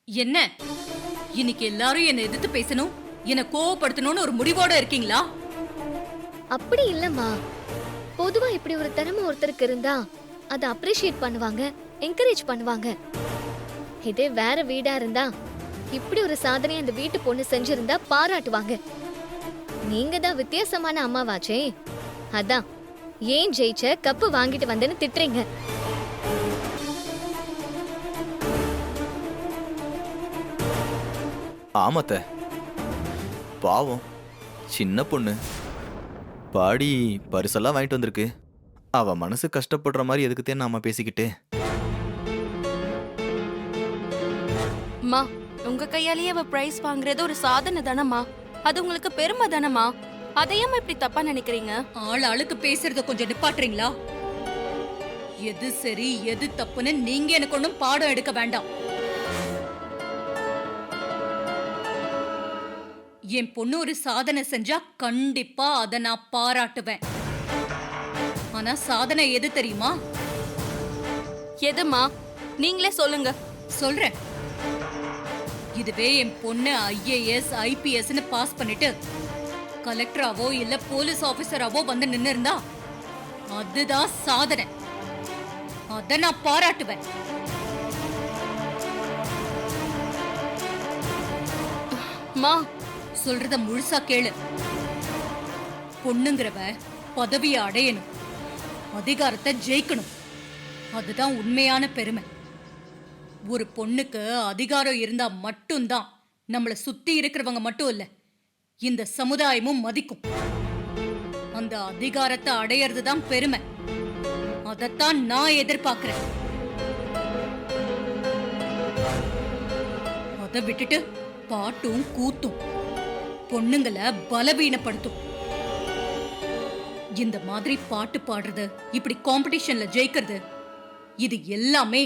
என்ன இன்னைக்கு எல்லாரும் என்ன எதிர்த்து பேசணும், என்ன கோவப்படுத்தணும்னு ஒரு முடிவோட இருக்கீங்களா? அப்படி இல்லம்மா. பொதுவா இப்படி ஒரு திறமை ஒருத்தருக்கு இருந்தா அதை அப்ரிஷியேட் பண்ணுவாங்க, என்கரேஜ் பண்ணுவாங்க. இதே வேற வீடா இருந்தா இப்படி ஒரு சாதனை அந்த வீட்டு பொண்ணு செஞ்சிருந்தா பாராட்டுவாங்க. நீங்க தான் வித்தியாசமான அம்மாவாச்சே, அதான் ஏன் ஜெயிச்ச கப்பு வாங்கிட்டு வந்தேன்னு திட்டுறீங்க. ஆமாத்த, பாவம் சின்ன பொண்ணு பாடி பரிசெல்லாம் வாங்கிட்டு வந்திருக்கு. அவ மனசு கஷ்டப்படுற மாதிரி எதுக்குத்தே நாம பேசிக்கிட்டு. அம்மா, உங்க கையாலேயே அவ பிரைஸ் வாங்குறது ஒரு சாதனை தானம்மா. அது உங்களுக்கு பெருமை தானம்மா. அதையும் இப்படி தப்பா நினைக்கிறீங்க? ஆள் ஆளுக்கு பேசுறத கொஞ்சம் நிப்பாட்டுறீங்களா? எது சரி எது தப்புன்னு நீங்க எனக்கு ஒண்ணும் பாடம் எடுக்க வேண்டாம். என் பொண்ணு ஒரு சாதனை செஞ்சா கண்டிப்பா அதை நான் பாராட்டுவேன். ஆனா சாதனை எது தெரியுமா? எதுமா? நீங்களே சொல்லுங்க. சொல்றேன். இதுவே என் பொண்ணு IAS IPSன்னு பாஸ் பண்ணிட்டு கலெக்டராவோ இல்ல போலீஸ் ஆபீசராவோ வந்து நின்னு இருந்தா அதுதான் சாதனை. அத நான் பாராட்டுவேன். மா, சொல்றத முழுசா கேளு. பொண்ணுங்கிறவ பதவியை அடையணும், அதிகாரத்தை ஜெயிக்கணும். அதுதான் உண்மையான பெருமை. ஒரு பொண்ணுக்கு அதிகாரம் இருந்தா மட்டும்தான் நம்மள சுத்தி இருக்கிறவங்க மட்டும் இல்ல, இந்த சமுதாயமும் மதிக்கும். அந்த அதிகாரத்தை அடையிறது தான் பெருமை. அதத்தான் நான் எதிர்பார்க்கிறேன். அதை விட்டுட்டு பாட்டும் கூத்தும் பொண்ணுங்களை பலவீனப்படுத்தும். இந்த மாதிரி பாட்டு பாடுறது, இப்படி காம்படிஷன்ல ஜெயிக்கிறது, இது எல்லாமே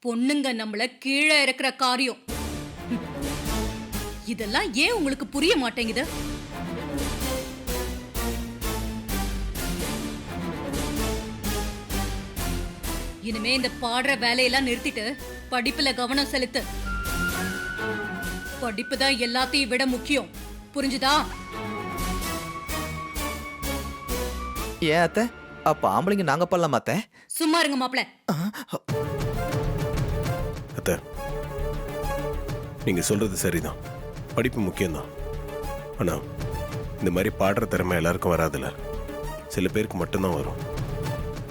பொண்ணுங்க நம்மள கீழே இருக்கிற காரியம். இதெல்லாம் ஏன் உங்களுக்கு புரிய மாட்டேங்குது? இனிமே இந்த பாடுற வேலையெல்லாம் நிறுத்திட்டு படிப்புல கவனம் செலுத்து. படிப்பு தான் எல்லாத்தையும் விட முக்கியம், புரிஞ்சுதா? ஏன் அத்தை, அப்ப ஆம்பளைங்க நாங்க பண்ணலாமா அத்தை? சும்மா இருங்க மாப்ள. அத்தை, நீங்க சொல்றது சரிதான், படிப்பு முக்கியம்தான். ஆனா இந்த மாதிரி பாடுற திறமை எல்லாருக்கும் வராதுல்ல, சில பேருக்கு மட்டும்தான் வரும்.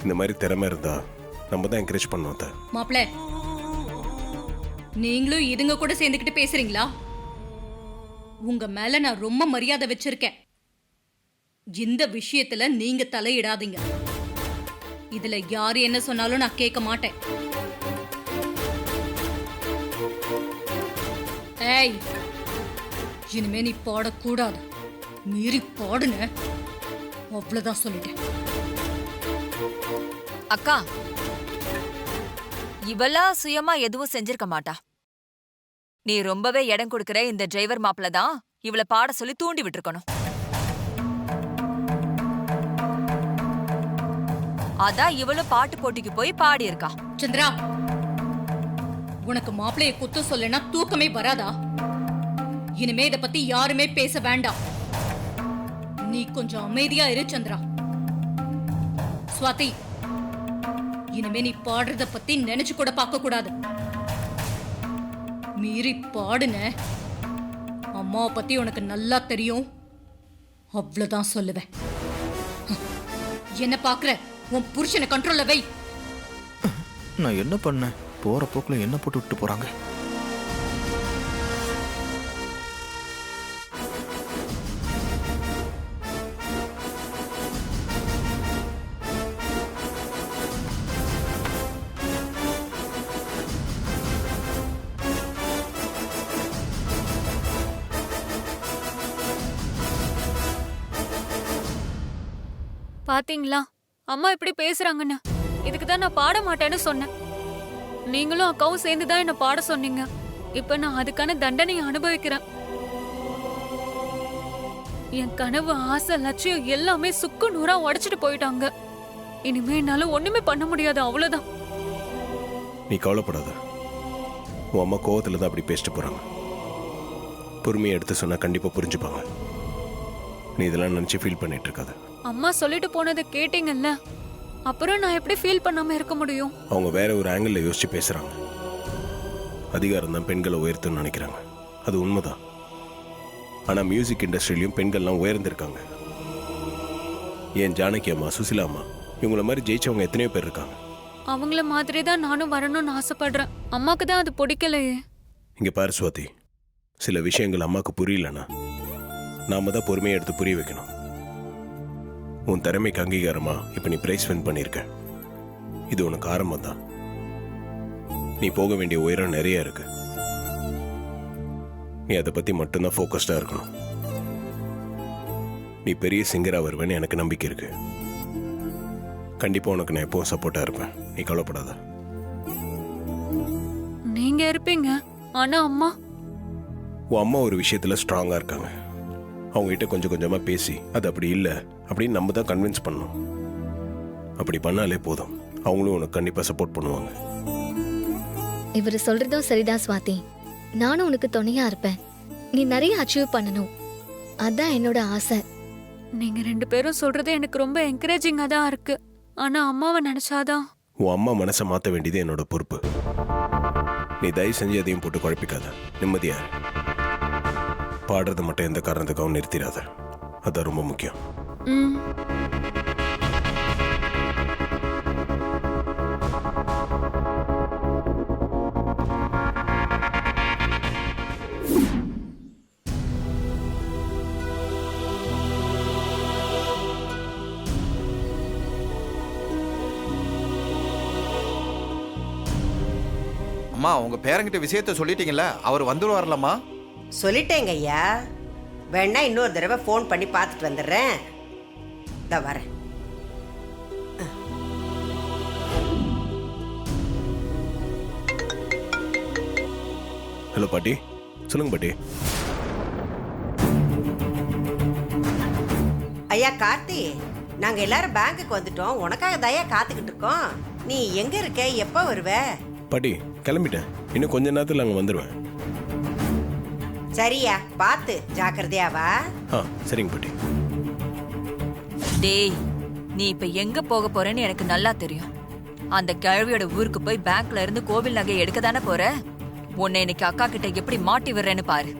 இந்த மாதிரி திறமை இருந்தா நம்ம தான் என்கரேஜ் பண்ணுவோம் அத்தை. மாப்ள, நீங்களும் இதுங்க கூட சேர்ந்துக்கிட்டு பேசுறீங்களா? உங்க மேல நான் ரொம்ப மரியாதை வச்சிருக்கேன். இந்த விஷயத்துல நீங்க தலையிடாதீங்க. இதுல யாரு என்ன சொன்னாலும் நான் கேட்க மாட்டேன். ஏய், இனிமே நீ பாடக்கூடாது. மீறி பாடுன அவ்வளவுதான் சொல்லிட்டேன். அக்கா, இவளா சுயமா எதுவும் செஞ்சிருக்க மாட்டா. நீ ரொம்பவே இடம் கொடுக்கிற இந்த டிரைவர் மாப்பிள்ள தான் இவளை பாட சொல்லி தூண்டி விட்டுருக்கணும். அதான் இவளும் பாட்டு போட்டிக்கு போய் பாடி இருக்கா. சந்திரா, உனக்கு மாப்பிளைய குத்து சொல்லனா தூக்கமே வராதா? இனிமே இத பத்தி யாருமே பேச வேண்டாம். நீ கொஞ்சம் அமைதியா இரு சந்திரா. ஸ்வாதி, இனிமே நீ பாடுறத பத்தி நினைச்சு கூட பார்க்க கூடாது. மீறி பாடுன அம்மாவை பத்தி உனக்கு நல்லா தெரியும், அவ்வளவுதான் சொல்லுவேன். என்ன பாக்குற? உன் புருஷனை கண்ட்ரோல்ல வை. நான் என்ன பண்ணேன்? போற போக்குல என்ன போட்டு விட்டு போறாங்க. பாத்தீங்களா அம்மா இப்படி பேசுறாங்கன்னு? இதுக்கு தான் நான் பாட மாட்டேன்னு சொன்னேன். நீங்களும் அக்காவும் சேர்ந்துதான் என்ன பாட சொன்னீங்க. இப்ப நான் அதுக்கான தண்டனையை அனுபவிக்கிறேன். என் கனவு, ஆசை, லட்சியம் எல்லாமே சுக்கு நூறா உடைச்சிட்டு போயிட்டாங்க. இனிமே என்னால ஒண்ணுமே பண்ண முடியாது, அவ்வளவுதான். நீ கவலைப்படாத. உன் அம்மா கோவத்தில் தான் அப்படி பேசிட்டு போகிறாங்க. பொறுமையை எடுத்து சொன்னால் கண்டிப்பாக புரிஞ்சுப்பாங்க. நீ இதெல்லாம் நினச்சி ஃபீல் பண்ணிட்டு இருக்காத. அம்மா சொல்லிட்டு போனதை கேட்டீங்கல்ல, அப்புறம் நான் எப்படி ஃபீல் பண்ணாம இருக்க முடியும்? அவங்க வேற ஒரு ஆங்கிளில் யோசிச்சு பேசுகிறாங்க. அதிகாரம் தான் பெண்களை உயர்த்துன்னு நினைக்கிறாங்க. அது உண்மைதான். ஆனால் மியூசிக் இண்டஸ்ட்ரியிலையும் பெண்கள்லாம் உயர்ந்திருக்காங்க. ஏன் ஜானகி அம்மா, சுசிலா அம்மா இவங்கள மாதிரி ஜெயிச்சவங்க எத்தனையோ பேர் இருக்காங்க. அவங்கள மாதிரி தான் நானும் வரணும்னு ஆசைப்படுறேன். அம்மாக்கு தான் அது பிடிக்கலையே. இங்கே பாரு சுவாதி, சில விஷயங்கள் அம்மாவுக்கு புரியலன்னா நாம தான் பொறுமையை எடுத்து புரிய வைக்கணும். உன் திறமைக்கு அங்கீகாரமா இப்போ நீ பிரைஸ் வின் பண்ணியிருக்க. இது உனக்கு ஆரம்பம் தான். நீ போக வேண்டிய உயரம் நிறைய இருக்கு. நீ அதை பற்றி மட்டும்தான் ஃபோக்கஸ்டாக இருக்கணும். நீ பெரிய சிங்கராக வருவேன்னு எனக்கு நம்பிக்கை இருக்கு. கண்டிப்பாக உனக்கு நான் எப்பவும் சப்போர்ட்டாக இருப்பேன். நீ கவலைப்படாத. நீங்க இருப்பீங்க, ஆனா அம்மா உன் அம்மா ஒரு விஷயத்தில் ஸ்ட்ராங்காக இருக்காங்க. அவங்ககிட்ட கொஞ்சம் கொஞ்சமாக பேசி அது அப்படி இல்லை அப்படின்னு நம்ம தான் கன்வின்ஸ் பண்ணணும். அப்படி பண்ணாலே போதும், அவங்களும் உனக்கு கண்டிப்பாக சப்போர்ட் பண்ணுவாங்க. இவர் சொல்றதும் சரிதான் ஸ்வாதி. நானும் உனக்கு துணையா இருப்பேன். நீ நிறைய அச்சீவ் பண்ணணும், அதான் என்னோட ஆசை. நீங்க 2 பேரும் சொல்றது எனக்கு ரொம்ப என்கரேஜிங்கா தான் இருக்கு. ஆனா அம்மாவை நினைச்சாதான். உன் அம்மா மனசை மாற்ற வேண்டியது என்னோட பொறுப்பு. நீ தயவு செஞ்சு அதையும் போட்டு குழப்பிக்காத. நிம்மதியா இரு. பாடுறதை மட்டும் எந்த காரணத்துக்காகவும் நிறுத்திடாத. அதான் ரொம்ப முக்கியம். ம். அம்மா, உங்க பேரங்கிட்ட விஷயத்த சொல்லிட்டீங்கல்ல, அவர் வந்துருவார்லம்மா? சொல்லிட்டேங்க ஐயா. வேணா இன்னொரு தடவை ஃபோன் பண்ணி பார்த்துட்டு வந்துடுறேன். இதோ வரேன். ஹலோ பாட்டி, சொல்லுங்க பாட்டி. ஐயா கார்த்தி, நாங்க எல்லாரும் பேங்க்குக்கு வந்துட்டோம். உனக்காக தயா காத்துக்கிட்டு இருக்கோம். நீ எங்க இருக்க, எப்போ வருவ? பாட்டி கிளம்பிட்டேன். இன்னும் கொஞ்ச நேரத்தில் அங்கே வந்துடுவேன். சரியா, பார்த்து ஜாக்கிரதையா வா. ஆ சரிங்க பாட்டி. டேய், நீ இப்ப எங்க போக போறேன்னு எனக்கு நல்லா தெரியும். அந்த கிழவியோட ஊருக்கு போய் பேங்க்ல இருந்து கோவில் நகை எடுக்க தானே போற. உன்னை இன்னைக்கு அக்கா கிட்ட எப்படி மாட்டி விடுறேன்னு பாரு.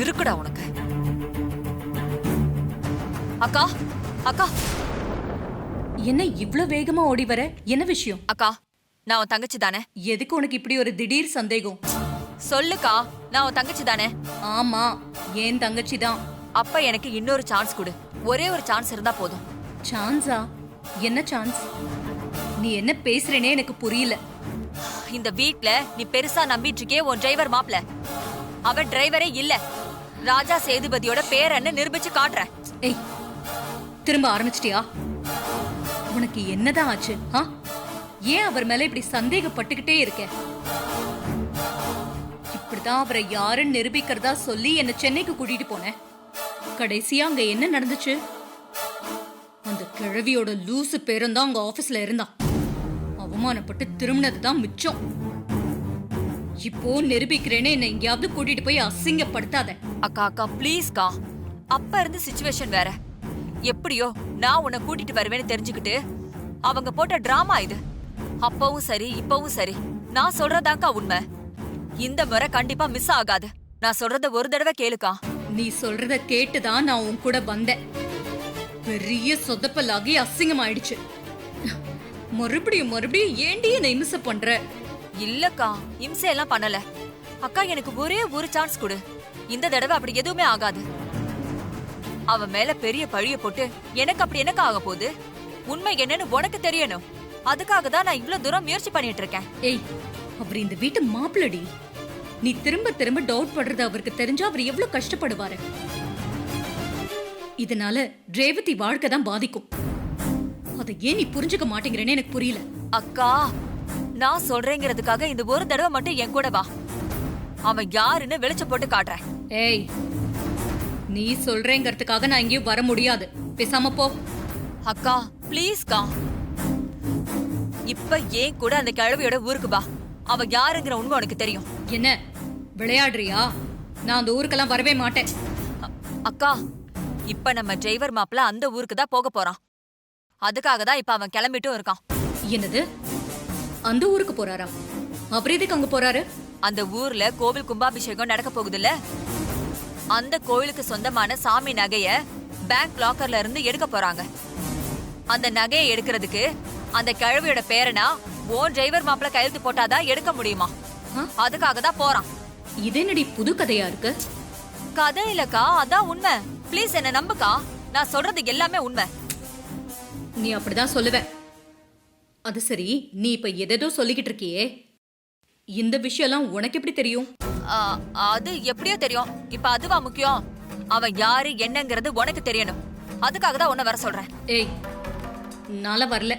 இருக்குடா உனக்கு. அக்கா, அக்கா, என்ன இவ்ளோ வேகமா ஓடி வர? என்ன விஷயம்? அக்கா, நான் உன் தங்கச்சி தானே. எதுக்கு உனக்கு இப்படி ஒரு திடீர் சந்தேகம்? சொல்லுக்கா, நான் உன் தங்கச்சி தானே. ஆமா, ஏன் தங்கச்சி தான். அப்ப எனக்கு இன்னொரு சான்ஸ் கொடு. ஒரே ஒரு சான்ஸ் இருந்தா போதும். சான்ஸா? என்ன சான்ஸ்? நீ என்ன பேசுறேனே எனக்கு புரியல. இந்த வீட்ல நீ பெருசா நம்பிட்டு இருக்கே உன் டிரைவர் மாப்ள. அவன் டிரைவரே இல்ல, ராஜா சேதுபதியோட பேரன்னு நிரூபிச்சு காட்டுறேன். ஏய், திரும்ப ஆரம்பிச்சிட்டியா? உனக்கு என்னதான் ஆச்சு? ஏன் அவர் மேல இப்படி சந்தேகப்பட்டுக்கிட்டே இருக்க? இப்படிதான் அவரை யாருன்னு நிரூபிக்கிறதா சொல்லி என்ன சென்னைக்கு கூட்டிட்டு போனேன். கடைசியா அங்க என்ன நடந்துச்சு? அந்த கிழவியோட லூசு பேரும் தான் அங்க ஆபீஸ்ல இருந்தான். அவமானப்பட்டு திரும்பினதுதான் மிச்சம். இப்போ நிரூபிக்கிறேன்னு என்ன எங்கேயாவது கூட்டிட்டு போய் அசிங்கப்படுத்தாத. அக்கா அக்கா ப்ளீஸ்க்கா. அப்ப இருந்து சிச்சுவேஷன் வேற. எப்படியோ நான் உன்னை கூட்டிட்டு வருவேன்னு தெரிஞ்சுக்கிட்டு அவங்க போட்ட டிராமா இது. அப்பவும் சரி இப்பவும் சரி, நான் சொல்றதாக்கா உண்மை. இந்த முறை கண்டிப்பா மிஸ் ஆகாது. நான் சொல்றத ஒரு தடவை கேளுக்கா. நீ சொல்றத கேட்டுதான் நான் உன் கூட வந்தேன். பெரிய சொதப்பலாகி அசிங்கமாயிடுச்சு. மறுபடியும் மறுபடியும் ஏண்டி என்ன இம்சை பண்ற? இல்லக்கா, இம்சை எல்லாம் பண்ணல. அக்கா எனக்கு ஒரே ஒரு சான்ஸ் கொடு. இந்த தடவை அப்படி எதுவுமே ஆகாது. அவன் மேல பெரிய பழிய போட்டு எனக்கு அப்படி எனக்கு ஆக போகுது. உண்மை என்னன்னு உனக்கு தெரியணும். அதுக்காக தான் நான் இவ்ளோ தூரம் முயற்சி பண்ணிட்டு இருக்கேன். ஏய், அவர் இந்த வீட்டு மாப்பிள்ளடி. நீ திரும்ப திரும்ப டவுட் பண்றது அவருக்கு தெரிஞ்சா அவர் எவ்வளவு கஷ்டப்படுவாரு. இதனால ரேவதி வாழ்க்கை தான் பாதிக்கும். அதை ஏன் நீ புரிஞ்சுக்க மாட்டேங்கிறேன்னு எனக்கு புரியல. அக்கா, நான் சொல்றேங்கிறதுக்காக இந்த ஒரு தடவை மட்டும் என் கூட வா. அவன் யாருன்னு வெளிச்சம் போட்டு காட்டுறேன். ஏய், நீ சொல்றேங்கிறதுக்காக நான் எங்கேயும் வர முடியாது. பேசாம போ. அக்கா ப்ளீஸ்க்கா, இப்ப ஏன் கூட அந்த கிழவியோட ஊருக்கு வா. அவ யாருங்கிற உண்மை உனக்கு தெரியும். என்ன விளையாடுறியா? நான் அந்த ஊருக்கெல்லாம் வரவே மாட்டேன். அக்கா, இப்ப நம்ம டிரைவர் மாப்பிள்ள அந்த ஊருக்கு தான் போக போறான். அதுக்காக தான் இப்ப அவன் கிளம்பிட்டும் இருக்கான். என்னது? அந்த ஊருக்கு போறாரா? அப்புறம் எதுக்கு அங்க போறாரு? அந்த ஊர்ல கோவில் கும்பாபிஷேகம் நடக்க போகுதுல்ல, அந்த கோயிலுக்கு சொந்தமான சாமி நகைய பேங்க் லாக்கர்ல இருந்து எடுக்க போறாங்க. அந்த நகையை எடுக்கிறதுக்கு அந்த கிழவியோட பேரனா ஓன் டிரைவர் மாப்பிள்ள கையெழுத்து போட்டாதான் எடுக்க முடியுமா? அதுக்காக தான் போறான். இது என்னடி புது கதையா இருக்கு? கதை இல்லக்கா, அதான் உண்மை. ப்ளீஸ் என்ன நம்புக்கா, நான் சொல்றது எல்லாமே உண்மை. நீ அப்படிதான் சொல்லுவ. அது சரி, நீ இப்ப எதேதோ சொல்லிக்கிட்டு இருக்கியே, இந்த விஷயம்லாம் உனக்கு எப்படி தெரியும்? அது எப்படியோ தெரியும். இப்ப அதுவா முக்கியம்? அவன் யாரு என்னங்கிறது உனக்கு தெரியணும். அதுக்காக தான் உன்னை வர சொல்றேன். ஏய், நாள வரல.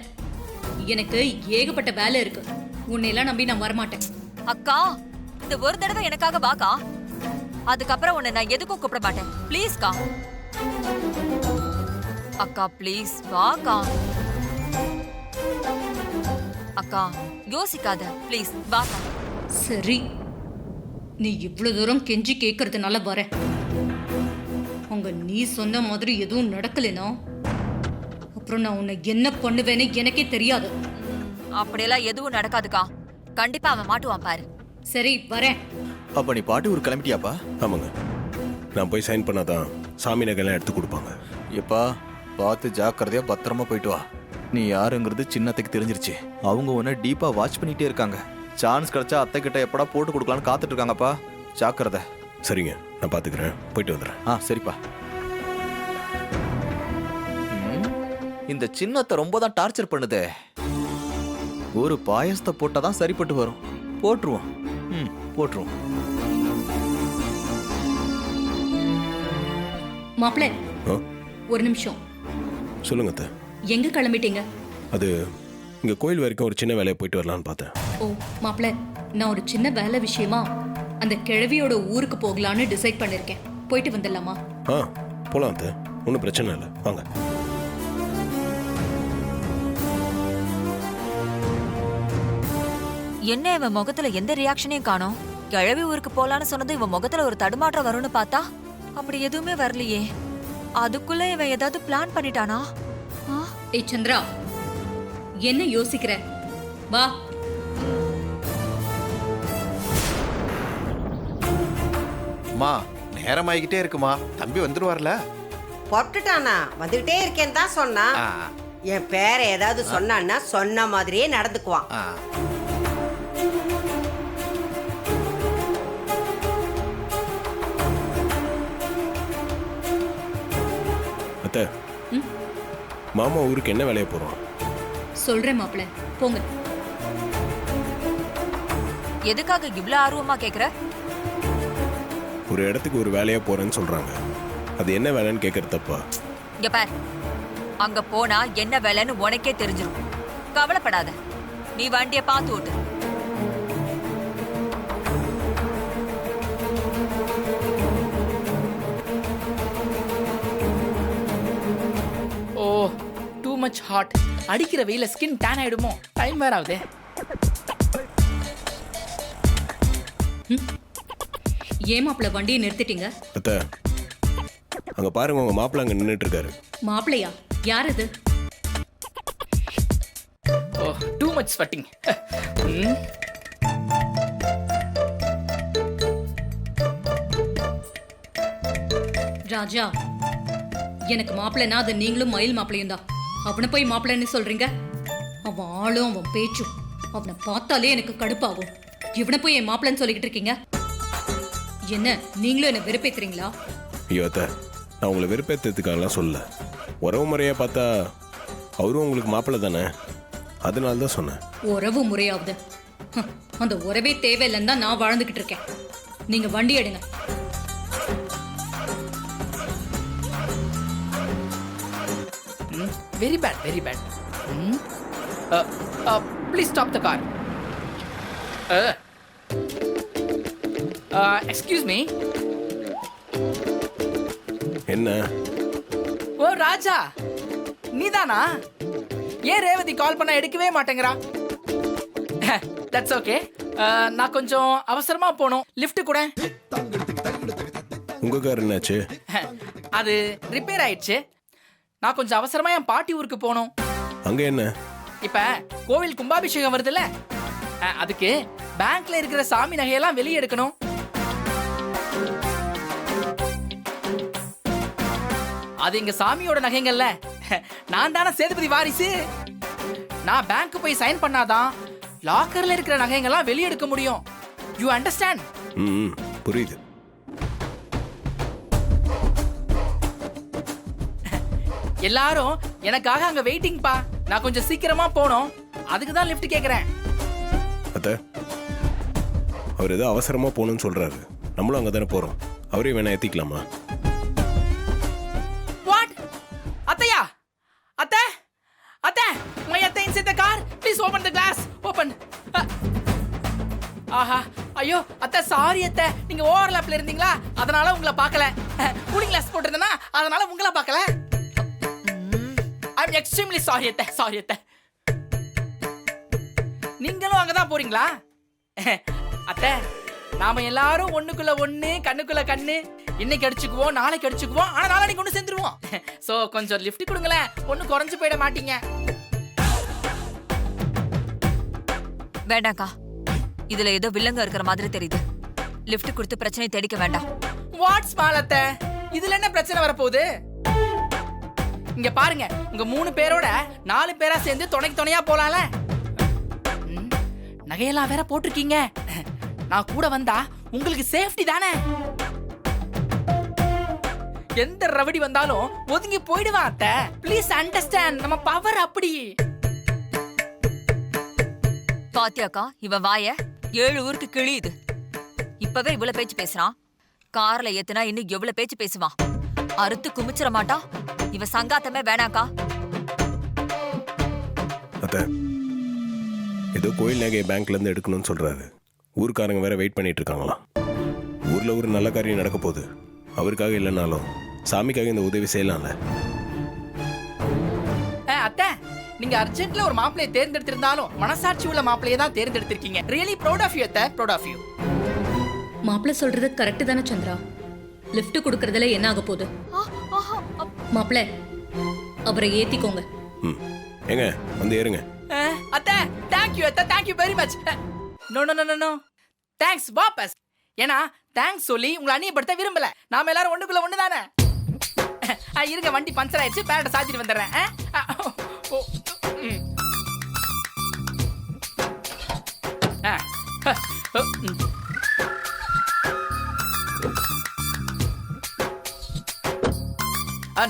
எனக்கு ஏகப்பட்ட வேலை இருக்கு. உன்னையெல்லாம் நம்பி நான் வரமாட்டேன். அக்கா, இந்த ஒரு தடவை எனக்காக வாக்கா. அதுக்கப்புறம் உன்னை நான் எதுக்கும் கூப்பிட மாட்டேன். ப்ளீஸ்க்கா. அக்கா ப்ளீஸ் வாக்கா. அக்கா யோசிக்காத, ப்ளீஸ் வாக்கா. சரி, நீ இவ்வளவு தூரம் கெஞ்சி கேட்கறதுனால வரேன். உங்க நீ சொன்ன மாதிரி எதுவும் நடக்கலைனா அப்புறம் நான் உன்னை என்ன பண்ணுவேன்னு எனக்கே தெரியாது. அப்படியெல்லாம் எதுவும் நடக்காதுக்கா. கண்டிப்பா அவன் மாட்டுவான் பாரு. சரி, வரேன். அப்ப நீ பாட்டி ஊர் கிளம்பிட்டியாப்பா? ஆமாங்க, நான் போய் சைன் பண்ணாதான் சாமி நகைலாம் எடுத்து கொடுப்பாங்க. எப்பா பார்த்து ஜாக்கிரதையா பத்திரமா போயிட்டு வா. நீ யாருங்கிறது சின்னத்தைக்கு தெரிஞ்சிருச்சு. அவங்க உன்னை டீப்பா வாட்ச் பண்ணிட்டே இருக்காங்க. சான்ஸ் கிடைச்சா அத்தை கிட்ட எப்படா போட்டு கொடுக்கலான்னு காத்துட்டு இருக்காங்கப்பா. ஜாக்கிரதை. சரிங்க, நான் பாத்துக்கிறேன். போயிட்டு வந்துடுறேன். சரிப்பா. இந்த சின்னத்தை ரொம்ப தான் டார்ச்சர் பண்ணுதே. ஒரு பாயசத்தை போட்டாதான் சரிப்பட்டு வரும். போட்டுருவோம். போட்டுருவோம். மாப்பிள்ளை, ஒரு நிமிஷம். சொல்லுங்க அத்தை. எங்க கிளம்பிட்டீங்க? அது இங்க கோயில் வரைக்கும் ஒரு சின்ன வேலையை போயிட்டு வரலான்னு பார்த்தேன். ஓ மாப்பிள்ளை, நான் ஒரு சின்ன வேலை விஷயமா அந்த கிழவியோட ஊருக்கு போகலான்னு டிசைட் பண்ணிருக்கேன். போயிட்டு வந்துடலாமா? போலாம் அத்தை, ஒன்றும் பிரச்சனை இல்லை, வாங்க. என்ன இவன் முகத்துல எந்த ரியாக்ஷனையும் காணோம்? கிழவி ஊருக்கு போலான்னு சொன்னது இவன் முகத்துல ஒரு தடுமாற்றம் வரும்னு பார்த்தா அப்படி எதுவுமே வரலையே. அதுக்குள்ள இவன் ஏதாவது பிளான் பண்ணிட்டானா? ஏய் சந்திரா, என்ன யோசிக்கிற? வா. அம்மா, நேரம் ஆகிக்கிட்டே இருக்குமா. தம்பி வந்துருவார்ல? பொட்டுட்டானா? வந்துகிட்டே இருக்கேன்னு தான் சொன்னான். என் பேரை ஏதாவது சொன்னான்னா சொன்ன மாதிரியே நடந்துக்குவான். அத்தை, மாமா ஊருக்கு என்ன வேலையை போறோம்? சொல்றேன் மாப்பிள்ளை, போங்க. எதுக்காக இவ்ளோ ஆர்வமா கேக்குற? ஒரு இடத்துக்கு ஒரு வேலையா போறேன்னு சொல்றாங்க. அது என்ன வேலைன்னு கேட்கறது தப்பா? இங்க பார், அங்க போனா என்ன வேலைன்னு உனக்கே தெரிஞ்சிடும். கவலைப்படாத, நீ வண்டிய பார்த்து ஓட்டு. ஓ, டூ மச் ஹாட். அடிக்கிற வெயில ஸ்கின் டேன் ஆயிடுமோ? டைம் வேற ஆகுதே. ஏன் மாப்பிள்ளை வண்டியை நிறுத்திட்டீங்க? அத்தை, அங்க பாருங்க, உங்க மாப்பிள்ள அங்க நின்னுட்டு இருக்காரு. மாப்பிள்ளையா? யார் அது? ஓ, டூ மச் ஸ்வெட்டிங். ராஜா, எனக்கு மாப்பிள்ளைனா அது நீங்களும் மயில் மாப்பிள்ளையும் தான். அவனை போய் மாப்பிள்ளைன்னு சொல்றீங்க? அவன் ஆளும் அவன் பேச்சும் அவனை பார்த்தாலே எனக்கு கடுப்பாகும். இவனை போய் என் மாப்பிள்ளைன்னு சொல்லிக்கிட்டு இருக்கீங்க. என்ன நீங்களும் என்ன வெறுப்பேத்துறீங்களா? ஐயோ அத்தை, நான் உங்களை வெறுப்பேற்றதுக்காகலாம் சொல்லல. உறவு முறையா பார்த்தா அவரும் உங்களுக்கு மாப்பிள்ளை தானே, அதனால தான் சொன்னேன். உறவு முறையாவது? அந்த உறவே தேவையில்லைன்னு தான் நான் வாழ்ந்துகிட்டு இருக்கேன். நீங்க வண்டி எடுங்க. Very bad, very bad. Please stop the car. Excuse me. என்ன? ஓ ராஜா, நீதானா? ஏன் ரேவதி கால் பண்ண எடுக்கவே மாட்டேங்கிறா? That's okay. நான் கொஞ்சம் அவசரமா போகணும். லிஃப்ட் கூட. உங்க கார் என்னாச்சு? அது ரிப்பேர் ஆயிடுச்சு. நான் கொஞ்சம் அவசரமா என் பாட்டி ஊருக்கு போகணும். அங்க என்ன? இப்ப கோவில் கும்பாபிஷேகம் வருதுல்ல, அதுக்கு பேங்க்ல இருக்கிற சாமி நகையெல்லாம் வெளியே எடுக்கணும். அது எங்க சாமியோட நகைங்கள்ல. நான் தானே சேதுபதி வாரிசு. நான் பேங்க் போய் சைன் பண்ணாதான் லாக்கர்ல இருக்கிற நகைங்கெல்லாம் வெளியே எடுக்க முடியும். You understand? புரியுது. எல்லாரும் எனக்காக அங்க வெயிட்டிங் பா. நான் கொஞ்சம் சீக்கிரமா போகணும். அதுக்கு தான் லிஃப்ட் கேக்குறேன். அத்த, அவர் ஏதோ அவசரமா போகணும்னு சொல்றாரு. நம்மளும் அங்க தானே போறோம். அவரே வேணா ஏத்திக்கலாமா? வாட்? அத்தையா, அத்தை, அத்தை, மை அத்தை inside the car. Please open the glass. Open. ஆஹா, ஐயோ அத்தை, சாரி அத்தை. நீங்க ஓவர்லாப்ல இருந்தீங்களா, அதனால உங்களை பார்க்கல. கூலிங் கிளாஸ் போட்டிருந்தேனா, அதனால உங்களை பார்க்கல. I'm extremely sorry அத்தை, sorry அத்தை. நீங்களும் அங்கதான் போறீங்களா? அத்தை, நாம எல்லாரும் ஒண்ணுக்குள்ள ஒண்ணு, கண்ணுக்குள்ள கண்ணு. இன்னைக்கு அடிச்சுக்குவோம், நாளைக்கு அடிச்சுக்குவோம், ஆனா நாளைக்கு ஒண்ணு சேர்ந்துருவோம். சோ கொஞ்சம் லிஃப்ட் கொடுங்களேன், ஒண்ணு குறைஞ்சு போயிட மாட்டீங்க. வேண்டாக்கா, இதுல ஏதோ வில்லங்க இருக்கிற மாதிரி தெரியுது. லிஃப்ட் கொடுத்து பிரச்சனை தேடிக்க வேண்டாம். வாட் ஸ்மால் அத்தை, இதுல என்ன பிரச்சனை வரப்போகுது? இங்க பாருங்க, உங்க 3 பேரோட 4 பேரா சேர்ந்து துணையா போலாம்ல. நகையெல்லாம் வேற போட்டிருக்கீங்க. நான் கூட வந்தா உங்களுக்கு சேஃப்டி தானே. எந்த ரவடி வந்தாலும் ஒதுங்கி போயிடுவான் அத்தை. ப்ளீஸ் அண்டர்ஸ்டாண்ட், நம்ம பவர் அப்படி. பாத்தியாக்கா, இவன் வாய 7 ஊருக்கு கிழியுது. இப்பவே இவ்வளவு பேச்சு பேசுறான். கார்ல ஏத்துனா இன்னும் எவ்வளவு பேச்சு பேசுவான். அறுத்து குமிச்சிட மாட்டான். இவ சங்காத்தமே வேணாக்கா. அத்த, ஏதோ கோயில் நகையை பேங்க்ல இருந்து எடுக்கணும்னு சொல்றாரு. ஊருக்காரங்க வேற வெயிட் பண்ணிட்டு இருக்காங்களாம். ஊர்ல ஒரு நல்ல காரியம் நடக்க போகுது. அவருக்காக இல்லைனாலும் சாமிக்காக இந்த உதவி செய்யலாம்ல. அத்தை, நீங்க அர்ஜென்ட்ல ஒரு மாப்பிளையை தேர்ந்தெடுத்திருந்தாலும் மனசாட்சி உள்ள மாப்பிளையை தான் தேர்ந்தெடுத்திருக்கீங்க. ரியலி ப்ரௌட் ஆஃப் யூ அத்தை, ப்ரௌட் ஆஃப் யூ. மாப்பிள்ள சொல்றது கரெக்ட் தானே சந்திரா? லிஃப்ட் கொடுக்கறதுல என்ன ஆக போகுது? மாப்பிள்ள, அவரை ஏத்திக்கோங்க. ஏங்க, வந்து ஏறுங்க. அத்தை, தேங்க் யூ அத்தை, thank you very much. No no no no, thanks வாபஸ். ஏன்னா தேங்க்ஸ் சொல்லி உங்களை அந்நியப்படுத்த விரும்பல. நாம எல்லாரும் ஒண்ணுக்குள்ள ஒண்ணு தானே. இருங்க, வண்டி பஞ்சர் ஆயிடுச்சு, பேரட சாத்திட்டு வந்துடுறேன்.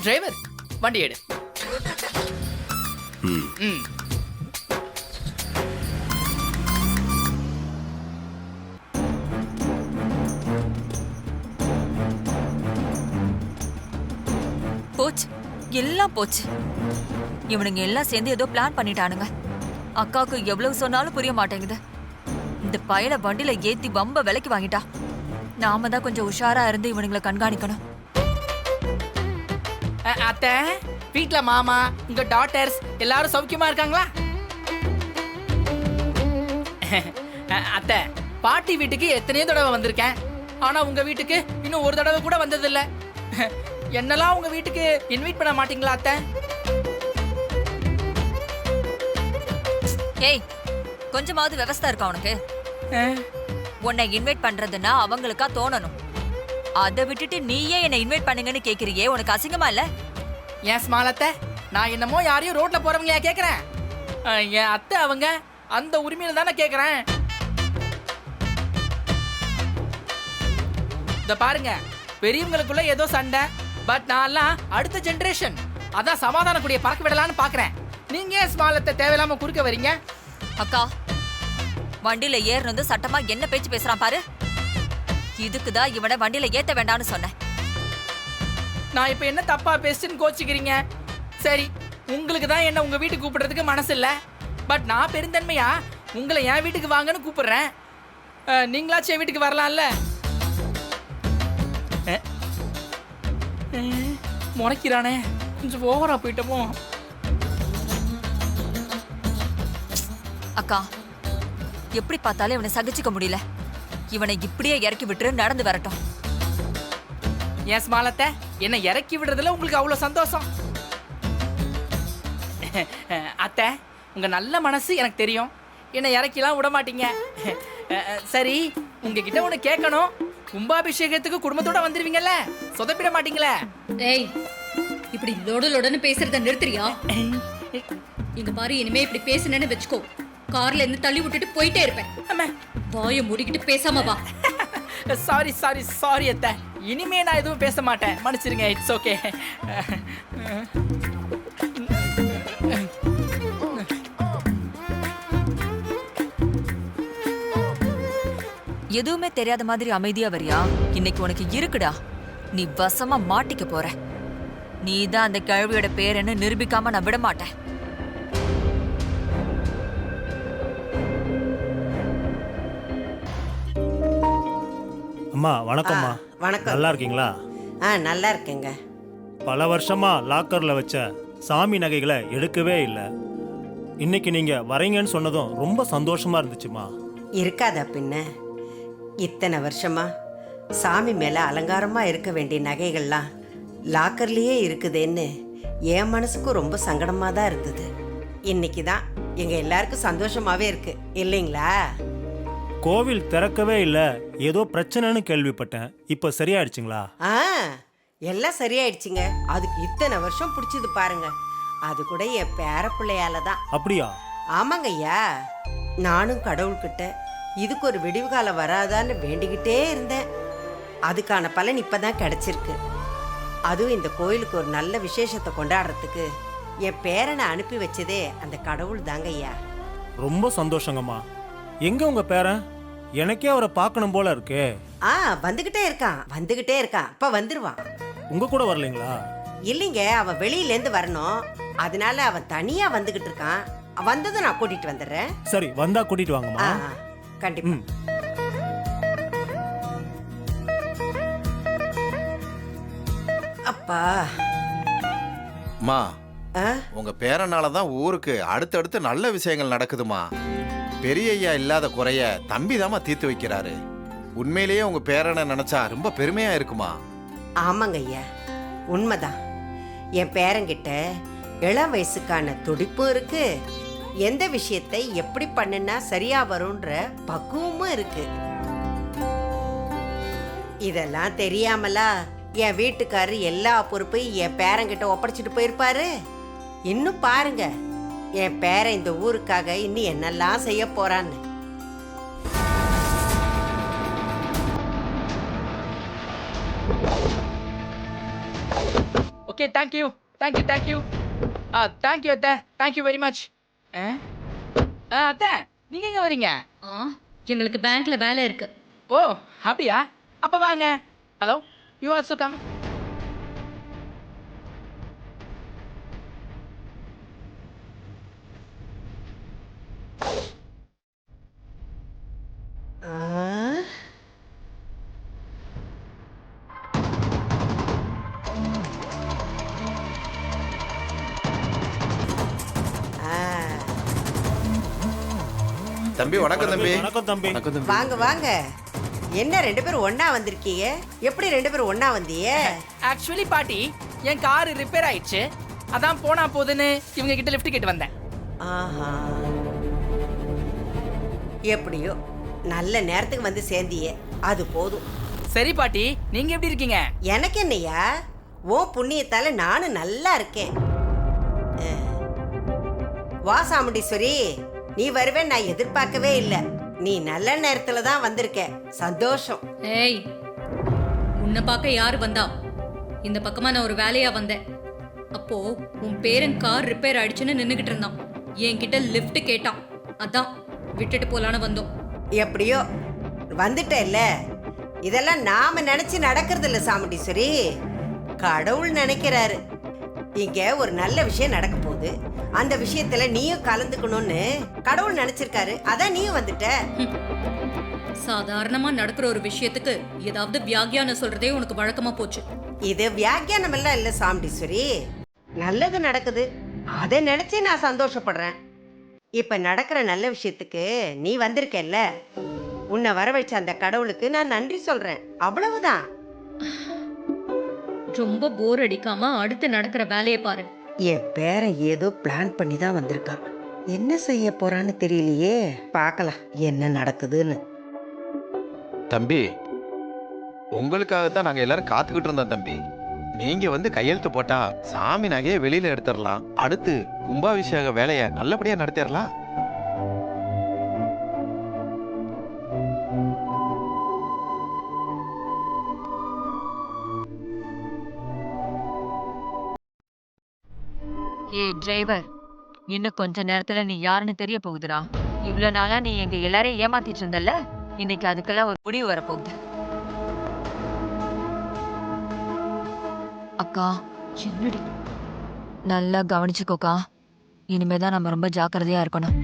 டிரைவர், வண்டி எடு. போச்சு, எல்லாம் போச்சு. இவனுங்க எல்லாம் சேர்ந்து ஏதோ பிளான் பண்ணிட்டானுங்க. அக்காவுக்கு எவ்வளவு சொன்னாலும் புரிய மாட்டேங்குது. இந்த பயல வண்டியில ஏத்தி பம்ப விலைக்கு வாங்கிட்டா. நாம தான் கொஞ்சம் உஷாரா இருந்து இவனுங்களை கண்காணிக்கணும். அத்தை, வீட்ல மாமா, உங்க டாட்டர்ஸ் எல்லாரும் சௌக்கியமா இருக்காங்களா? அத்தை, பாட்டி வீட்டுக்கு எத்தனையோ தடவை வந்திருக்கேன். ஆனா உங்க வீட்டுக்கு இன்னும் ஒரு தடவை கூட வந்ததில்ல. என்னெல்லாம் உங்க வீட்டுக்கு இன்வைட் பண்ண மாட்டீங்களா அத்தை? ஏய், கொஞ்சமாவது விவசாயம் இருக்கா உனக்கு? உன்னை இன்வைட் பண்றதுன்னா அவங்களுக்கா தோணணும். அதை விட்டுட்டு நீயே என்னை இன்வைட் பண்ணுங்கன்னு கேக்குறியே, உனக்கு அசிங்கமா இல்ல? ஏன் ஸ்மால் அத்தை, நான் என்னமோ யாரையும் ரோட்ல போறவங்களா கேக்குறேன்? என் அத்தை அவங்க அந்த உரிமையில தானே கேக்குறேன். இத பாருங்க, பெரியவங்களுக்குள்ள ஏதோ சண்டை. பட் நான்லாம் அடுத்த ஜெனரேஷன், அதான் சமாதான கூடிய பறக்க விடலான்னு பாக்குறேன். நீங்க ஏன் ஸ்மால் அத்தை தேவையில்லாம குறுக்க வரீங்க? அக்கா, வண்டியில ஏறினது சட்டமா என்ன பேச்சு பேசுறான் பாரு. இதுக்குதான் இவனை வண்டியில ஏத்த வேண்டாம்னு சொன்னேன். நான் இப்ப என்ன தப்பா பேசுன்னு கோச்சிக்கிறீங்க? சரி, உங்களுக்கு தான் என்ன உங்க வீட்டுக்கு கூப்பிடுறதுக்கு மனசு இல்ல. பட் நான் பெருந்தன்மையா உங்களை என் வீட்டுக்கு வாங்கன்னு கூப்பிடுறேன். நீங்களாச்சும் என் வீட்டுக்கு வரலாம்ல? முறைக்கிறானே, கொஞ்சம் ஓவரா போயிட்டோமோ? அக்கா, எப்படி பார்த்தாலும் இவனை சகிச்சுக்க முடியல. இவனை இப்படியே இறக்கி விட்டுரு, நடந்து வரட்டும். ஏன் ஸ்மாலத்தை என்ன இறக்கி விடுறதுல உங்களுக்கு அவ்வளோ சந்தோஷம்? அத்தை, உங்க நல்ல மனசு எனக்கு தெரியும். என்னை இறக்கிலாம் விட மாட்டீங்க. சரி, உங்ககிட்ட ஒன்று கேட்கணும். கும்பாபிஷேகத்துக்கு குடும்பத்தோட வந்துருவீங்கல்ல, சொதப்பிட மாட்டீங்களே? ஏய், இப்படி லொட லொடன்னு பேசுறத நிறுத்துறியா? இங்க பாரு, இனிமே இப்படி பேசுனேன்னு வச்சுக்கோ, கார்ல இருந்து தள்ளி விட்டுட்டு போயிட்டே இருப்பேன். அம்மா, வாயை மூடிக்கிட்டு பேசாம வா. சாரி சாரி சாரி அத்தை, இனிமே நான் எதுவும் பேச மாட்டேன், மன்னிச்சிருங்க. It's okay. எதுவுமே தெரியாத மாதிரி அமைதியா வரியா? இன்னைக்கு உனக்கு இருக்குடா. நீ வசமா மாட்டிக்க போற. நீ தான் அந்த கிழவியோட பேரன்னு நிரூபிக்காம நான் விட மாட்டேன். அம்மா வணக்கம்மா. வணக்கம். நல்லா இருக்கீங்களா? நல்லா இருக்கேங்க. பல வருஷமா லாக்கர்ல வச்ச சாமி நகைகளை எடுக்கவே இல்லை. இன்னைக்கு நீங்க வரீங்கன்னு சொன்னதும் ரொம்ப சந்தோஷமா இருந்துச்சுமா. இருக்காதா பின்ன? இத்தனை வருஷமா சாமி மேல அலங்காரமா இருக்க வேண்டிய நகைகள்லாம் லாக்கர்லயே இருக்குதேன்னு என் மனசுக்கும் ரொம்ப சங்கடமா தான் இருந்தது. இன்னைக்கு தான் எங்க எல்லாருக்கும் சந்தோஷமாவே இருக்கு இல்லைங்களா? கோவில் திறக்கவே இல்லை, ஏதோ பிரச்சனைன்னு கேள்விப்பட்டேன். இப்போ சரியாயிடுச்சுங்களா? எல்லாம் சரியாயிடுச்சுங்க. அதுக்கு இத்தனை வருஷம் பிடிச்சது பாருங்க. அது கூட என் பேர பிள்ளையால தான். அப்படியா? ஆமாங்க ஐயா. நானும் கடவுள்கிட்ட இதுக்கு ஒரு விடிவு காலம் வராதான்னு வேண்டிக்கிட்டே இருந்தேன். அதுக்கான பலன் இப்பதான் கிடைச்சிருக்கு. அதுவும் இந்த கோயிலுக்கு ஒரு நல்ல விசேஷத்தை கொண்டாடுறதுக்கு என் பேரனை அனுப்பி வச்சதே அந்த கடவுள் தாங்க ஐயா. ரொம்ப சந்தோஷங்கம்மா. எங்க உங்க பேரன்? எனக்கே அவரை பார்க்கணும் போல இருக்கே. வந்துகிட்டே இருக்கான். அப்ப வந்துருவான். உங்க கூட வரலீங்களா? இல்லைங்க, அவன் வெளியில இருந்து வரணும். அதனால அவன் தனியா வந்துகிட்டு இருக்கான். வந்ததும் நான் கூட்டிட்டு வந்துடுறேன். சரி, வந்தா கூட்டிட்டு வாங்கம்மா. கண்டிப்பா. அப்பா அம்மா, உங்க பேரனால தான் ஊருக்கு அடுத்தடுத்து நல்ல விஷயங்கள் நடக்குதுமா. பெரிய ஐயா இல்லாத குறைய தம்பி தாமா தீர்த்து வைக்கிறாரு. உண்மையிலேயே உங்க பேரனை நினைச்சா ரொம்ப பெருமையா இருக்குமா. ஆமாங்க ஐயா, உண்மைதான். என் பேரங்கிட்ட இளம் வயசுக்கான துடிப்பும் இருக்கு. எந்த விஷயத்தை எப்படி பண்ணுனா சரியா வரும்ன்ற பக்குவமும் இருக்கு. இதெல்லாம் தெரியாமலா என் வீட்டுக்காரரு எல்லா பொறுப்பையும் என் பேரங்கிட்ட ஒப்படைச்சிட்டு போயிருப்பாரு. இன்னும் பாருங்க, என் பேரன் இந்த ஊருக்காக இன்னும் என்னெல்லாம் செய்ய போறான்னு. Okay, thank you thank you thank you thank you அத்தை, தேங்க்யூ வெரி மச். அத்தை, நீங்க எங்க வரீங்க? எங்களுக்கு பேங்க்ல வேலை இருக்கு. ஓ அப்படியா? அப்ப வாங்க. Hello, you also come. தம்பி வணக்கம் தம்பி. வணக்கம் தம்பி. வாங்க வாங்க. என்ன ரெண்டு பேரும் ஒண்ணா வந்திருக்கீங்க? எப்படி ரெண்டு பேரும் ஒண்ணா வந்தீங்க? ஆக்சுவலி பாட்டி, என் கார் ரிப்பேர் ஆயிடுச்சு. அதான் போனா போதுன்னு இவங்க கிட்ட லிஃப்ட் கேட்டு வந்தேன். எப்படியோ நல்ல நேரத்துக்கு வந்து சேர்ந்தியே, அது போதும். சரி பாட்டி, நீங்க எப்படி இருக்கீங்க? எனக்கு என்னையா, ஓ புண்ணியத்தால நானும் நல்லா இருக்கேன். வா சாமுண்டீஸ்வரி, நீ வருவேன் நான் எதிர்பார்க்கவே இல்லை. நீ நல்ல நேரத்துல தான் வந்திருக்க. சந்தோஷம். ஏய், உன்னை பார்க்க யாரு வந்தா? இந்த பக்கமா நான் ஒரு வேலையா வந்தேன். அப்போ உன் பேரன் கார் ரிப்பேர் ஆயிடுச்சுன்னு நின்னுகிட்டு இருந்தான். என்கிட்ட லிஃப்ட் கேட்டான். அதான் விட்டுட்டு போலான்னு வந்தோம். எப்படியோ வந்துட்டேல்ல. இதெல்லாம் நாம நினைச்சு நடக்கிறது இல்ல சாமுண்டீஸ்வரி, கடவுள் நினைக்கிறாரு. இங்க ஒரு நல்ல விஷயம் நடக்க போகுது, அந்த விஷயத்துல நீயும் கலந்துக்கணும்னு கடவுள் நினைச்சிருக்காரு. அதான் நீயும் வந்துட்ட. சாதாரணமா நடக்கிற ஒரு விஷயத்துக்கு ஏதாவது வியாக்கியானம் சொல்றதே உனக்கு வழக்கமா போச்சு. இது வியாக்கியானம் எல்லாம் இல்ல சாமுண்டீஸ்வரி, நல்லது நடக்குது, அதை நினைச்சு நான் சந்தோஷப்படுறேன். இப்ப நடக்கிற நல்ல விஷயத்துக்கு நீ வந்திருக்கல்ல, உன்னை வர வச்ச அந்த கடவுளுக்கு நான் நன்றி சொல்றேன், அவ்வளவுதான். ரொம்ப போர் அடிக்காம அடுத்து நடக்கிற வேலையை பாரு. என் பேரன் ஏதோ பிளான் பண்ணி தான் வந்திருக்கான். என்ன செய்ய போறான்னு தெரியலையே. பார்க்கலாம் என்ன நடக்குதுன்னு. தம்பி, உங்களுக்காக தான் நாங்க எல்லாரும் காத்துக்கிட்டு இருந்தோம் தம்பி. நீங்க வந்து கையெழுத்து போட்டா சாமி நகையை வெளியில எடுத்துடலாம். அடுத்து கும்பாபிஷேக வேலையை நல்லபடியா நடத்திடலாம். ஏய் டிரைவர், இன்னும் கொஞ்ச நேரத்துல நீ யாருன்னு தெரிய போகுதுடா. இவ்வளவு நாளா நீ எங்க எல்லாரையும் ஏமாத்திட்டு இருந்தல்ல, இன்னைக்கு அதுக்கெல்லாம் ஒரு முடிவு வரப்போகுது. அக்கா, என்னடி? நல்லா கவனிச்சுக்கோக்கா. இனிமேதான் நம்ம ரொம்ப ஜாக்கிரதையா இருக்கணும்.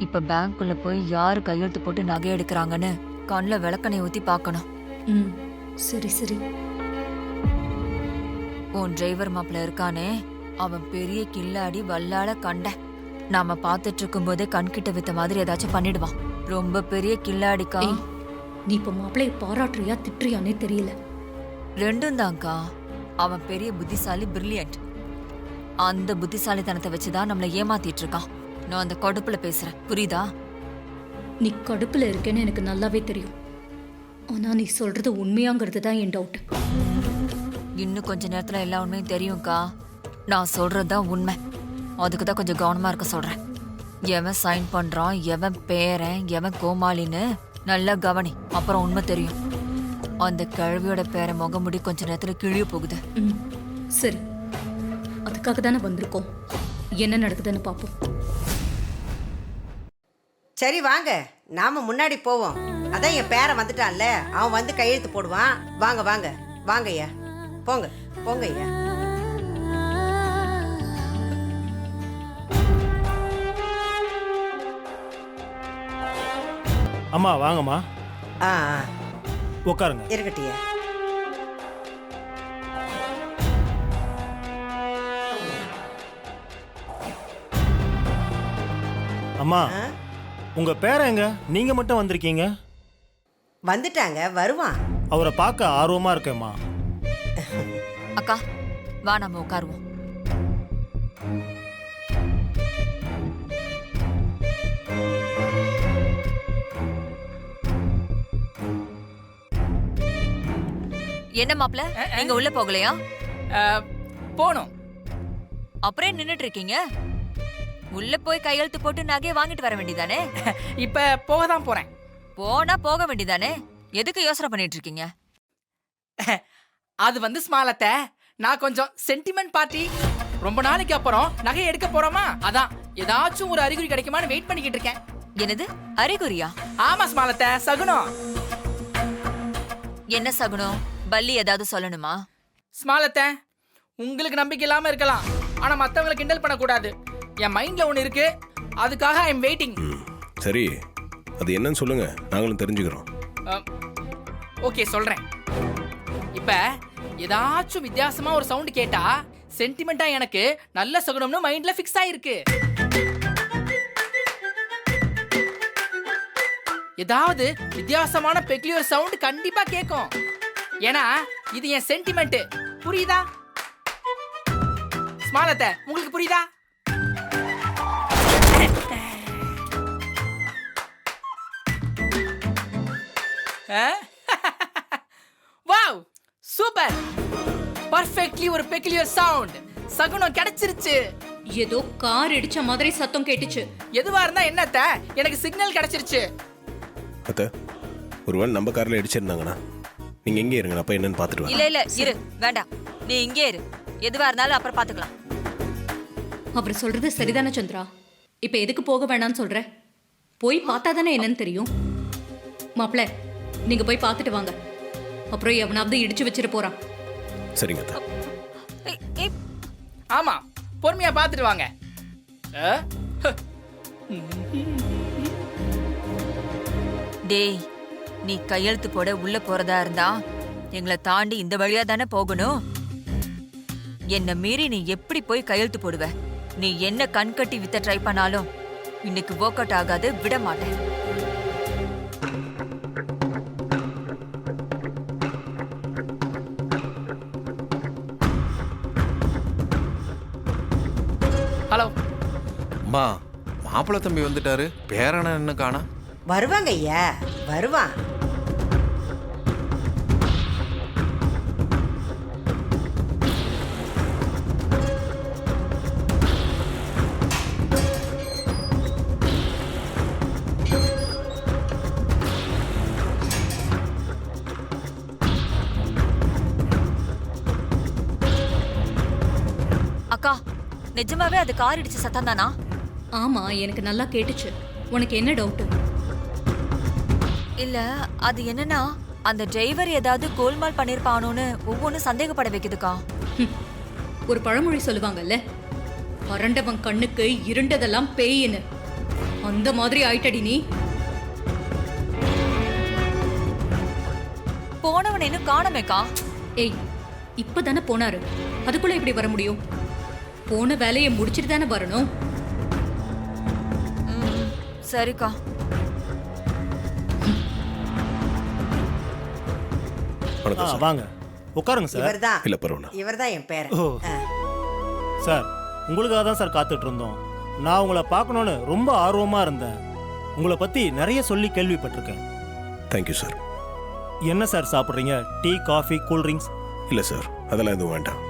இப்ப பேங்க்குள்ள போய் யாரு கையெழுத்து போட்டு நகை எடுக்கிறாங்கன்னு கண்ணில் விளக்கணை ஊத்தி பார்க்கணும். ம், சரி சரி. உன் டிரைவர் மாப்பிள்ள இருக்கானே, அவன் பெரிய கில்லாடி வல்லால கண்ட. நாம பாத்துட்டு இருக்கும் போதே கண்கிட்ட வித்த மாதிரி ஏதாச்சும் பண்ணிடுவான். ரொம்ப பெரிய கில்லாடிக்கா. ஏய், நீ இப்ப மாப்பிள்ளைய பாராட்டுறியா திட்டுறியானே தெரியல. ரெண்டும் தான்க்கா. அவன் பெரிய புத்திசாலி, பிரில்லியன்ட். அந்த புத்திசாலித்தனத்தை வச்சுதான் நம்மளை ஏமாத்திட்டு இருக்கான். நான் அந்த கடுப்புல பேசுறேன், புரியுதா? நீ கடுப்புல இருக்கேன்னு எனக்கு நல்லாவே தெரியும். ஆனா நீ சொல்றது உண்மையாங்கிறது தான் என் டவுட். இன்னும் கொஞ்ச நேரத்துல எல்லா உண்மையும் தெரியும்க்கா. நான் சொல்றதுதான் உண்மை. அதுக்கு தான் கொஞ்சம் கவனமா இருக்க சொல்றேன். எவன் சைன் பண்றான், எவன் பேரன், எவன் கோமாளின்னு நல்லா கவனி. அப்புறம் உண்மை தெரியும். அந்த கிழவியோட பேரை முகமுடி கொஞ்ச நேரத்துல கிழிய போகுது. ம், சரி. அதுக்காக தானே வந்திருக்கோம். என்ன நடக்குதுன்னு பார்ப்போம். சரி வாங்க, நாம முன்னாடி போவோம். அதான் என் பேரன் வந்துட்டான்ல, அவன் வந்து கையெழுத்து போடுவான். வாங்க வாங்க வாங்க ஐயா, போங்க போங்க ஐயா. அம்மா வாங்கம்மா, ஆ உட்காருங்க. இருக்கட்டியா. அம்மா, உங்க பேரன் எங்க? நீங்க மட்டும் வந்திருக்கீங்க. வந்துட்டாங்க, வருவான். அவரை பார்க்க ஆர்வமா இருக்கேம்மா. அக்கா வா, நம்ம உட்காருவோம். என்ன மாப்ள, நீங்க உள்ள போகலையா? போகணும். அப்புறம் நின்னுட்டு இருக்கீங்க? உள்ள போய் கையெழுத்து போட்டு நகையை வாங்கிட்டு வர வேண்டியதானே? இப்ப போக தான் போறேன். போனா போக வேண்டியதானே? எதுக்கு யோசனை பண்ணிட்டு இருக்கீங்க? அது வந்து ஸ்மாலத்தை, நான் கொஞ்சம் சென்டிமெண்ட் பார்ட்டி. ரொம்ப நாளைக்கு அப்புறம் நகை எடுக்க போறோமா, அதான் ஏதாச்சும் ஒரு அறிகுறி கிடைக்குமான்னு வெயிட் பண்ணிக்கிட்டு இருக்கேன். என்னது அறிகுறியா? ஆமா ஸ்மாலத்தை, சகுனம். என்ன சகுனம்? பல்லி ஏதாவது சொல்லணுமா? ஸ்மாலத்தை, உங்களுக்கு நம்பிக்கை இல்லாம இருக்கலாம், ஆனா மத்தவங்களை கிண்டல் பண்ணக்கூடாது. என் மைண்ட்ல ஒண்ணு இருக்கு, அதுக்காக ஐ எம் வெயிட்டிங். சரி, அது என்னன்னு சொல்லுங்க, நாங்களும் தெரிஞ்சுக்கிறோம். ஓகே சொல்றேன். இப்ப ஏதாச்சும் வித்தியாசமா ஒரு சவுண்ட் கேட்டா சென்டிமெண்டா எனக்கு நல்ல சகுனம்னு மைண்ட்ல ஃபிக்ஸ் ஆயிருக்கு. ஏதாவது வித்தியாசமான பெக்லியர் சவுண்ட் கண்டிப்பா கேட்கும். ஏன்னா இது என் சென்டிமெண்ட், புரியுதா ஸ்மாலத்தை? உங்களுக்கு புரியுதா? வாவ், சூப்பர், பர்ஃபெக்ட்லி ஒரு பெக்லியர் சவுண்ட். சகுனம் கிடைச்சிருச்சு. ஏதோ கார் இடிச்ச மாதிரி சத்தம் கேட்டுச்சு. எதுவா இருந்தா என்னத்த, எனக்கு சிக்னல் கிடைச்சிருச்சு. அத்த, ஒருவேளை நம்ம கார்ல இடிச்சிருந்தாங்கண்ணா, நீங்க எங்கே இருங்க, அப்ப என்னன்னு பாத்துட்டு வரேன். இல்ல இல்ல இரு, வேண்டாம், நீ இங்கே இரு. எதுவா இருந்தாலும் அப்புறம் பாத்துக்கலாம். அவர் சொல்றது சரிதானே சந்திரா? இப்ப எதுக்கு போக வேணாம்னு சொல்ற? போய் பார்த்தா தானே என்னன்னு தெரியும். மாப்பிள்ள, நீங்க போய் பார்த்துட்டு வாங்க. அப்புறம் எவனாவது இடிச்சு வச்சிட்டு போறான். சரிங்க அத்தா. ஆமா, பொறுமையா பார்த்துட்டு வாங்க. டேய், நீ கையெழுத்து போட உள்ள போறதா இருந்தா எங்களை தாண்டி இந்த வழியா தானே போகணும். என்ன மீறி நீ எப்படி போய் கையெழுத்து போடுவ? நீ என்ன கண்கட்டி வித்த ட்ரை பண்ணாலும் இன்னைக்கு ஒர்க் அவுட் ஆகாது, விட மாட்டேன். ஹலோ அம்மா, மாப்பிள்ளை தம்பி வந்துட்டாரு. பேரனை என்ன காணா? வருவாங்க ஐயா, வருவான். அக்கா, நிஜமாவே அது கார் இடிச்ச சத்தம் தானா? ஆமா, எனக்கு நல்லா கேட்டுச்சு. உனக்கு என்ன டவுட்? இல்ல, அது என்னன்னா அந்த டிரைவர் ஏதாவது கோல்மால் பண்ணிருப்பானோன்னு ஒவ்வொன்றும் சந்தேகப்பட வைக்குதுக்கா. ஒரு பழமொழி சொல்லுவாங்கல்ல, அரண்டவன் கண்ணுக்கு இருண்டதெல்லாம் பேயின்னு. அந்த மாதிரி ஆயிட்டடி நீ. போனவனை இன்னும் காணமேக்கா. ஏய், இப்பதானே போனாரு, அதுக்குள்ள இப்படி வர முடியும்? போன வேலையை முடிச்சிட்டு தானே வரணும். சரிக்கா. வணக்கம் சார். வாங்க உட்காருங்க சார். இவர்தான் இல்ல பரவாயில்ல. இவர்தான் என் பேரன். ஓ. சார், உங்களுக்காக தான் சார் காத்துட்டு இருந்தோம். நான் உங்களை பார்க்கணுன்னு ரொம்ப ஆர்வமா இருந்தேன். உங்களை பத்தி நிறைய சொல்லி கேள்விப்பட்டிருக்கேன். Thank you sir. என்ன சார் சாப்பிட்றீங்க? Tea, coffee, cool drinks? இல்லை சார், அதெல்லாம் எதுவும் வேண்டாம்.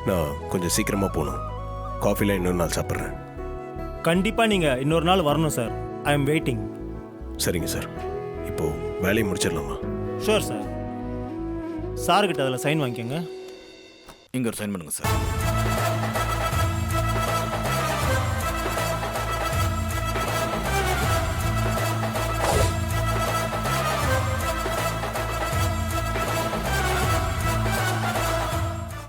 நான் கொஞ்சம் சீக்கிரமாக போகணும். காஃபிலாம் இன்னொரு நாள் சாப்பிட்றேன். கண்டிப்பா நீங்க இன்னொரு நாள் வரணும் சார். I am waiting. சரிங்க சார். இப்போ வேலையை முடிச்சிடலாமா? Sure sir. சார்கிட்ட அதில் சைன் வாங்கிக்கோங்க. இங்க ஒரு சைன் பண்ணுங்க சார்.